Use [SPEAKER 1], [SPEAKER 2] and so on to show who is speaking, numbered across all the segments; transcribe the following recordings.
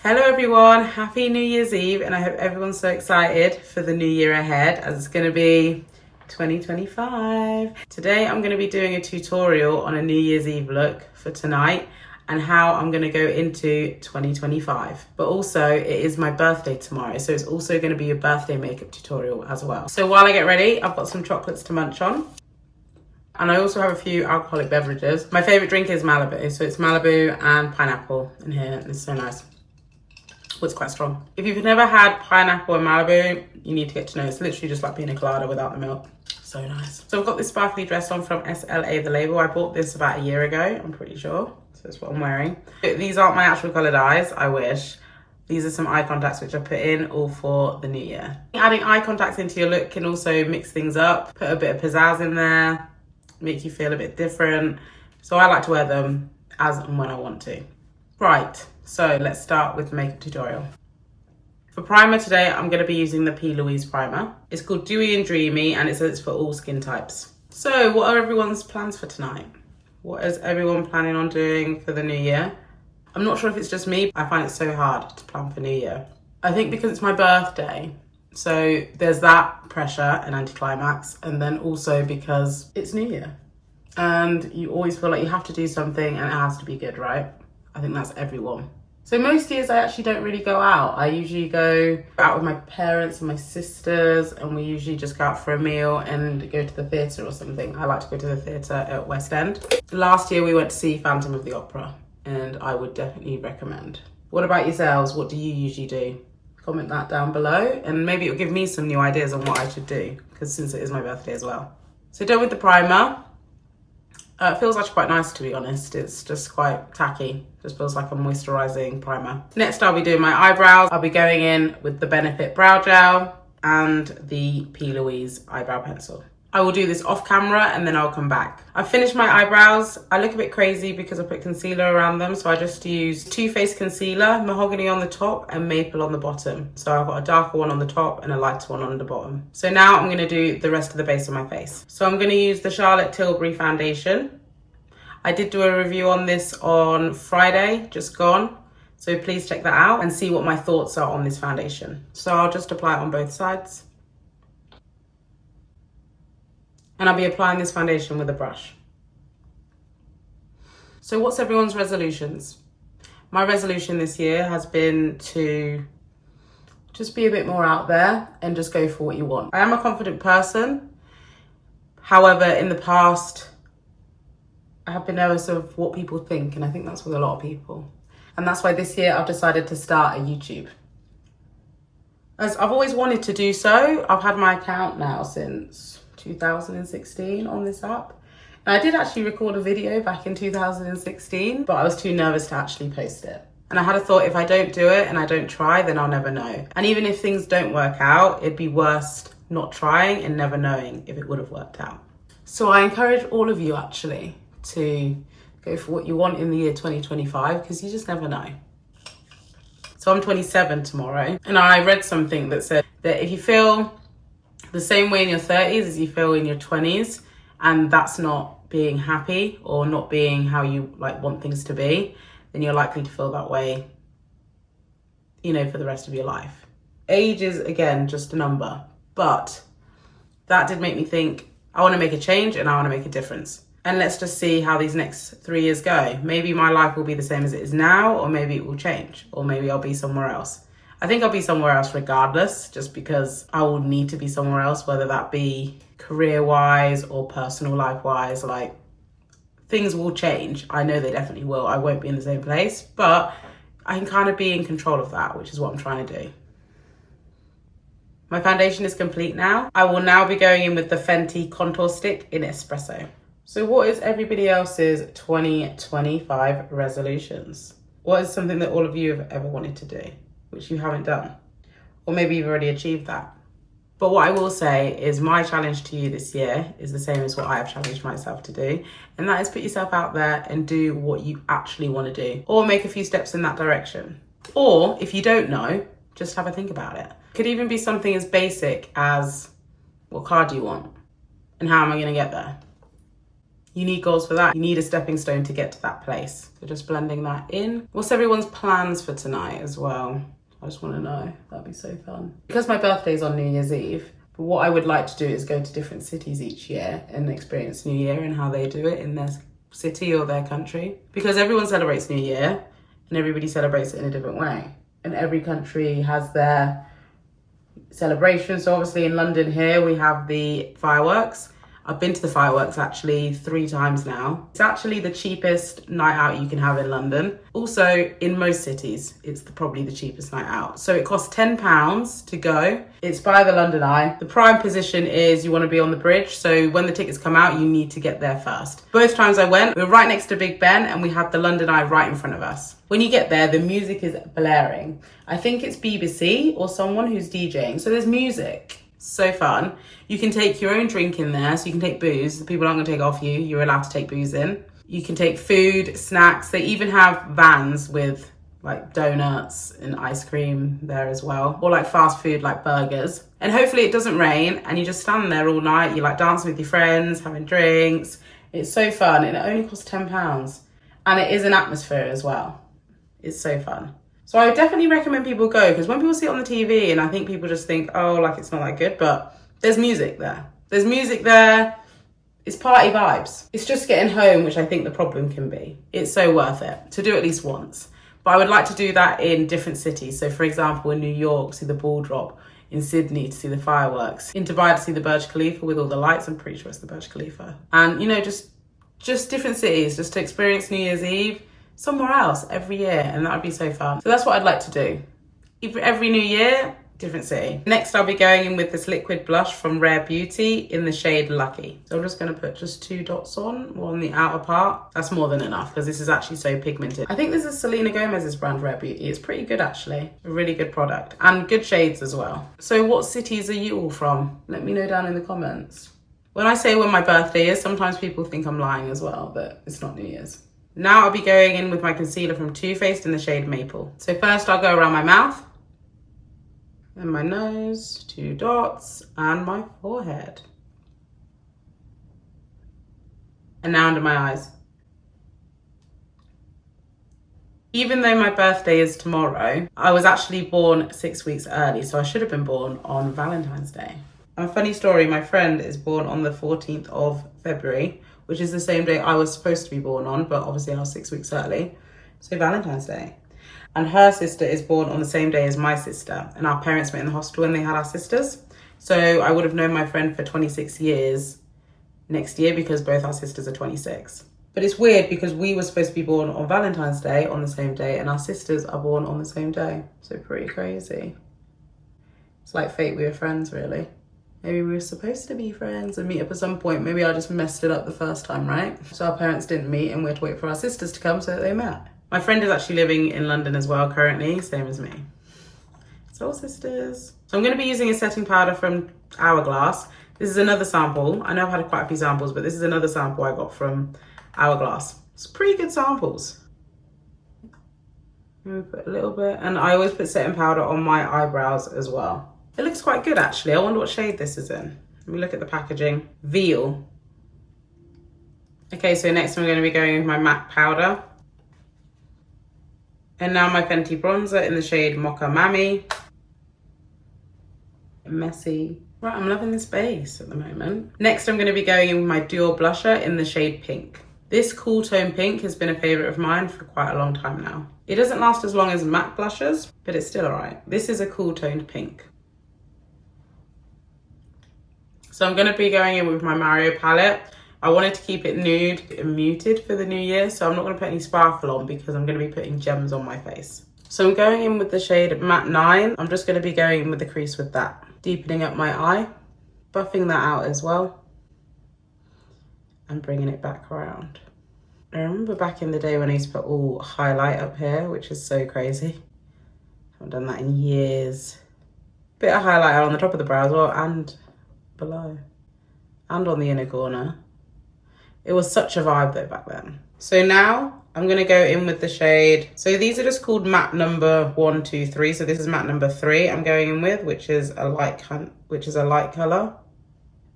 [SPEAKER 1] Hello everyone, happy New Year's Eve, and I hope everyone's so excited for the new year ahead as it's going to be 2025. Today I'm going to be doing a tutorial on a New Year's Eve look for tonight and how I'm going to go into 2025. But also it is my birthday tomorrow, so it's also going to be a birthday makeup tutorial as well. So while I get ready, I've got some chocolates to munch on. And I also have a few alcoholic beverages. My favourite drink is Malibu, so it's Malibu and pineapple in here, and it's so nice. It's quite strong. If you've never had pineapple and Malibu, you need to get to know. It's literally just like pina colada without the milk. So nice. So I've got this sparkly dress on from SLA The Label. I bought this about a year ago, I'm pretty sure. So that's what I'm wearing. These aren't my actual coloured eyes, I wish. These are some eye contacts which I put in all for the new year. Adding eye contacts into your look can also mix things up, put a bit of pizzazz in there, make you feel a bit different. So I like to wear them as and when I want to. Right, so let's start with the makeup tutorial. For primer today, I'm going to be using the Plouise primer. It's called Dewy and Dreamy and it says it's for all skin types. So what are everyone's plans for tonight? What is everyone planning on doing for the new year? I'm not sure if it's just me, I find it so hard to plan for New Year. I think because it's my birthday, so there's that pressure and anticlimax, and then also because it's New Year. And you always feel like you have to do something and it has to be good, right? I think that's everyone. So most years I actually don't really go out. I usually go out with my parents and my sisters, and we usually just go out for a meal and go to the theatre or something. I like to go to the theatre at West End. Last year we went to see Phantom of the Opera, and I would definitely recommend. What about yourselves? What do you usually do? Comment that down below, and maybe it'll give me some new ideas on what I should do, because since it is my birthday as well. So done with the primer. It feels actually quite nice, to be honest. It's just quite tacky. Just feels like a moisturising primer. Next, I'll be doing my eyebrows. I'll be going in with the Benefit Brow Gel and the Plouise eyebrow pencil. I will do this off camera and then I'll come back. I've finished my eyebrows. I look a bit crazy because I put concealer around them. So I just use TooFaced concealer, mahogany on the top and maple on the bottom. So I've got a darker one on the top and a lighter one on the bottom. So now I'm going to do the rest of the base of my face. So I'm going to use the Charlotte Tilbury foundation. I did do a review on this on Friday, just gone. So please check that out and see what my thoughts are on this foundation. So I'll just apply it on both sides. And I'll be applying this foundation with a brush. So what's everyone's resolutions? My resolution this year has been to just be a bit more out there and just go for what you want. I am a confident person. However, in the past, I have been nervous of what people think, and I think that's with a lot of people. And that's why this year I've decided to start a YouTube. As I've always wanted to do so, I've had my account now since 2016 on this app. And I did actually record a video back in 2016, but I was too nervous to actually post it. And I had a thought, if I don't do it and I don't try, then I'll never know. And even if things don't work out, it'd be worse not trying and never knowing if it would have worked out. So I encourage all of you actually to go for what you want in the year 2025, because you just never know. So I'm 27 tomorrow, and I read something that said that if you feel the same way in your 30s as you feel in your 20s, and that's not being happy or not being how you want things to be, then you're likely to feel that way, for the rest of your life. Age is, again, just a number, but that did make me think, I want to make a change and I want to make a difference. And let's just see how these next 3 years go. Maybe my life will be the same as it is now, or maybe it will change, or maybe I'll be somewhere else. I think I'll be somewhere else regardless, just because I will need to be somewhere else, whether that be career-wise or personal life-wise. Things will change. I know they definitely will. I won't be in the same place, but I can kind of be in control of that, which is what I'm trying to do. My foundation is complete now. I will now be going in with the Fenty contour stick in Espresso. So what is everybody else's 2025 resolutions? What is something that all of you have ever wanted to do, which you haven't done? Or maybe you've already achieved that. But what I will say is my challenge to you this year is the same as what I have challenged myself to do. And that is put yourself out there and do what you actually want to do, or make a few steps in that direction. Or if you don't know, just have a think about it. It could even be something as basic as, what car do you want? And how am I going to get there? You need goals for that. You need a stepping stone to get to that place. So just blending that in. What's everyone's plans for tonight as well? I just want to know. That'd be so fun. Because my birthday's on New Year's Eve, what I would like to do is go to different cities each year and experience New Year and how they do it in their city or their country. Because everyone celebrates New Year and everybody celebrates it in a different way. And every country has their celebration. So obviously in London here, we have the fireworks. I've been to the fireworks actually 3 times now. It's actually the cheapest night out you can have in London. Also, in most cities, it's probably the cheapest night out. So it costs £10 to go. It's by the London Eye. The prime position is you want to be on the bridge. So when the tickets come out, you need to get there first. Both times I went, we were right next to Big Ben and we had the London Eye right in front of us. When you get there, the music is blaring. I think it's BBC or someone who's DJing. So there's music. So fun. You can take your own drink in there, so you can take booze. The people aren't going to take it off you. You're allowed to take booze in. You can take food, snacks. They even have vans with like donuts and ice cream there as well, or like fast food like burgers. And hopefully it doesn't rain and you just stand there all night. You like dancing with your friends, having drinks. It's so fun and it only costs £10. And it is an atmosphere as well. It's so fun. So I would definitely recommend people go, because when people see it on the TV and I think people just think, oh, like it's not that good, but there's music there. There's music there. It's party vibes. It's just getting home, which I think the problem can be. It's so worth it to do at least once. But I would like to do that in different cities. So for example, in New York, see the ball drop. In Sydney to see the fireworks. In Dubai to see the Burj Khalifa with all the lights. I'm pretty sure it's the Burj Khalifa. And you know, just different cities, just to experience New Year's Eve somewhere else every year, and that would be so fun. So that's what I'd like to do. Every new year, different city. Next, I'll be going in with this liquid blush from Rare Beauty in the shade Lucky. So I'm just going to put just 2 dots on the outer part. That's more than enough because this is actually so pigmented. I think this is Selena Gomez's brand, Rare Beauty. It's pretty good actually. A really good product and good shades as well. So what cities are you all from? Let me know down in the comments. When I say when my birthday is, sometimes people think I'm lying as well, but it's not New Year's. Now I'll be going in with my concealer from TooFaced in the shade Maple. So first I'll go around my mouth, then my nose, 2 dots, and my forehead. And now under my eyes. Even though my birthday is tomorrow, I was actually born 6 weeks early, so I should have been born on Valentine's Day. And a funny story, my friend is born on the 14th of February, which is the same day I was supposed to be born on, but obviously I was 6 weeks early. So Valentine's Day. And her sister is born on the same day as my sister. And our parents met in the hospital when they had our sisters. So I would have known my friend for 26 years next year because both our sisters are 26. But it's weird because we were supposed to be born on Valentine's Day on the same day and our sisters are born on the same day. So pretty crazy. It's like fate, we were friends really. Maybe we were supposed to be friends and meet up at some point. Maybe I just messed it up the first time, right? So our parents didn't meet and we had to wait for our sisters to come so that they met. My friend is actually living in London as well currently, same as me. Soul sisters. So I'm going to be using a setting powder from Hourglass. This is another sample. I know I've had quite a few samples, but this is another sample I got from Hourglass. It's pretty good samples. I'm going to put a little bit, and I always put setting powder on my eyebrows as well. It looks quite good actually. I wonder what shade this is in. Let me look at the packaging. Veal. Okay, so next I'm going to be going with my MAC powder. And now my Fenty bronzer in the shade Mocha Mami. Messy. Right, I'm loving this base at the moment. Next I'm going to be going in with my Doir blusher in the shade Pink. This cool tone pink has been a favourite of mine for quite a long time now. It doesn't last as long as matte blushes, but it's still alright. This is a cool toned pink. So I'm going to be going in with my Mario palette. I wanted to keep it nude and muted for the new year, so I'm not going to put any sparkle on because I'm going to be putting gems on my face. So I'm going in with the shade Matte 9. I'm just going to be going in with the crease with that. Deepening up my eye, buffing that out as well, and bringing it back around. I remember back in the day when I used to put all highlight up here, which is so crazy. I haven't done that in years. Bit of highlighter on the top of the brow as well, and below, and on the inner corner. It was such a vibe though back then. So now I'm gonna go in with the shade. So these are just called matte number 1, 2, 3. So this is matte number 3 I'm going in with, which is a light color.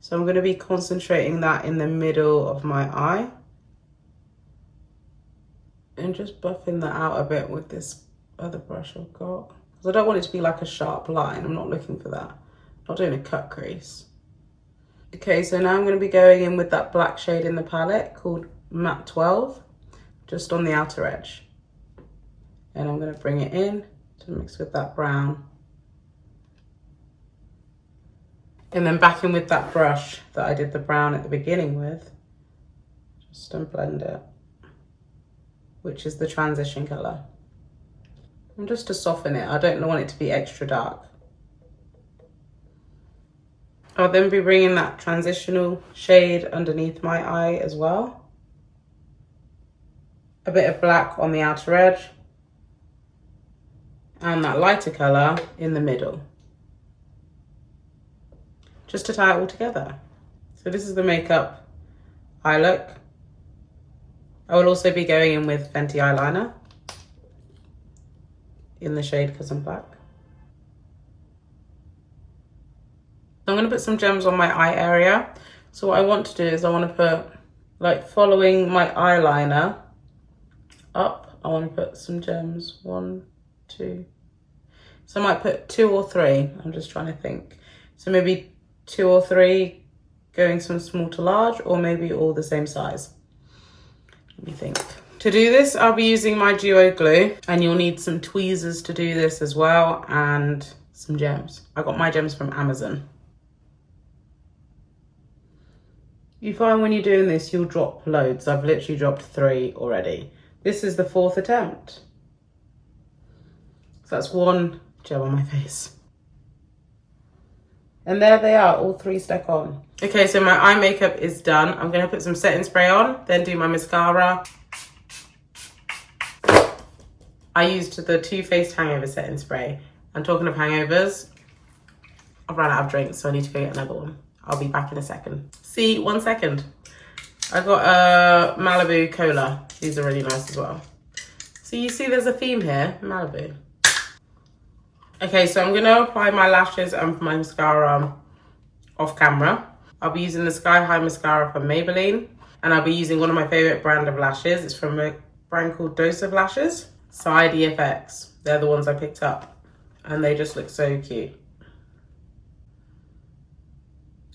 [SPEAKER 1] So I'm going to be concentrating that in the middle of my eye. And just buffing that out a bit with this other brush I've got. Because I don't want it to be like a sharp line. I'm not looking for that. I'm not doing a cut crease. Okay, so now I'm going to be going in with that black shade in the palette called Matte 12. Just on the outer edge. And I'm going to bring it in to mix with that brown. And then back in with that brush that I did the brown at the beginning with. Just to blend it. Which is the transition colour. And just to soften it, I don't want it to be extra dark. I'll then be bringing that transitional shade underneath my eye as well. A bit of black on the outer edge. And that lighter colour in the middle. Just to tie it all together. So this is the makeup eye look. I will also be going in with Fenty eyeliner in the shade Cause I'm Black. I'm going to put some gems on my eye area. So what I want to do is I want to put, like following my eyeliner up, I want to put some gems. 1, 2. So I might put 2 or 3. I'm just trying to think. So maybe 2 or 3 going from small to large, or maybe all the same size. Let me think. To do this, I'll be using my duo glue, and you'll need some tweezers to do this as well, and some gems. I got my gems from Amazon. You find when you're doing this, you'll drop loads. I've literally dropped 3 already. This is the 4th attempt. So that's 1 gem on my face. And there they are, all 3 stuck on. Okay, so my eye makeup is done. I'm gonna put some setting spray on, then do my mascara. I used the TooFaced Hangover setting spray. And talking of hangovers, I've run out of drinks, so I need to go get another one. I'll be back in a second. See, 1 second. I got a Malibu Cola. These are really nice as well. So you see there's a theme here, Malibu. Okay, so I'm gonna apply my lashes and my mascara off camera. I'll be using the Sky High Mascara from Maybelline, and I'll be using one of my favorite brand of lashes. It's from a brand called Dose of Lashes. Side EFX. They're the ones I picked up, and they just look so cute.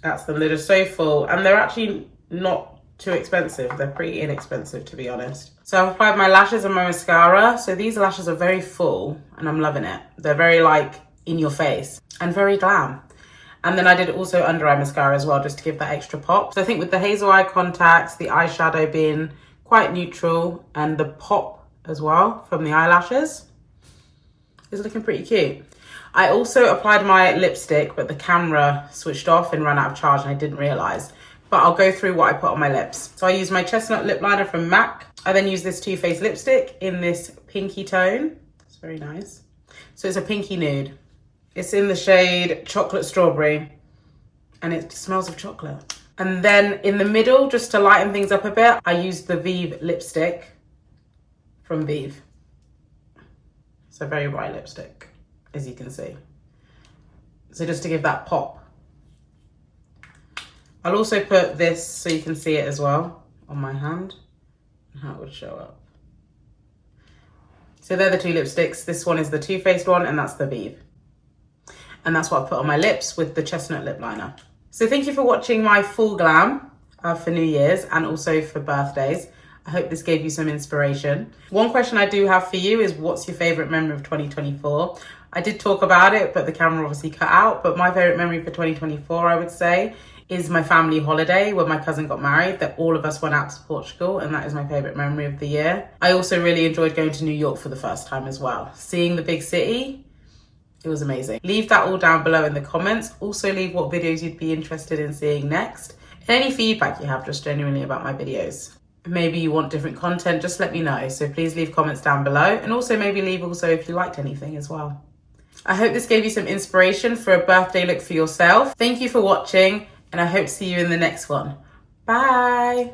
[SPEAKER 1] That's them. They're just so full, and they're actually not too expensive. They're pretty inexpensive, to be honest. So I've applied my lashes and my mascara. So these lashes are very full, and I'm loving it. They're very like in your face and very glam. And then I did also under eye mascara as well, just to give that extra pop. So I think with the hazel eye contacts, the eyeshadow being quite neutral, and the pop as well from the eyelashes, is looking pretty cute. I also applied my lipstick, but the camera switched off and ran out of charge, and I didn't realise. But I'll go through what I put on my lips. So I used my Chestnut lip liner from MAC. I then used this Too Faced lipstick in this pinky tone. It's very nice. So it's a pinky nude. It's in the shade Chocolate Strawberry, and it smells of chocolate. And then in the middle, just to lighten things up a bit, I used the Vieve lipstick from Vieve. It's a very bright lipstick, as you can see. So just to give that pop. I'll also put this so you can see it as well on my hand and how it would show up. So they're the 2 lipsticks. This one is the Too Faced one, and that's the Vieve. And that's what I put on my lips with the Chestnut lip liner. So thank you for watching my full glam for New Year's and also for birthdays. I hope this gave you some inspiration. One question I do have for you is, what's your favourite memory of 2024? I did talk about it, but the camera obviously cut out. But my favourite memory for 2024, I would say, is my family holiday when my cousin got married, that all of us went out to Portugal, and that is my favourite memory of the year. I also really enjoyed going to New York for the first time as well. Seeing the big city, it was amazing. Leave that all down below in the comments. Also leave what videos you'd be interested in seeing next. And any feedback you have just genuinely about my videos. Maybe you want different content, just let me know. So please leave comments down below, and also maybe leave also if you liked anything as well. I hope this gave you some inspiration for a birthday look for yourself. Thank you for watching, and I hope to see you in the next one. Bye.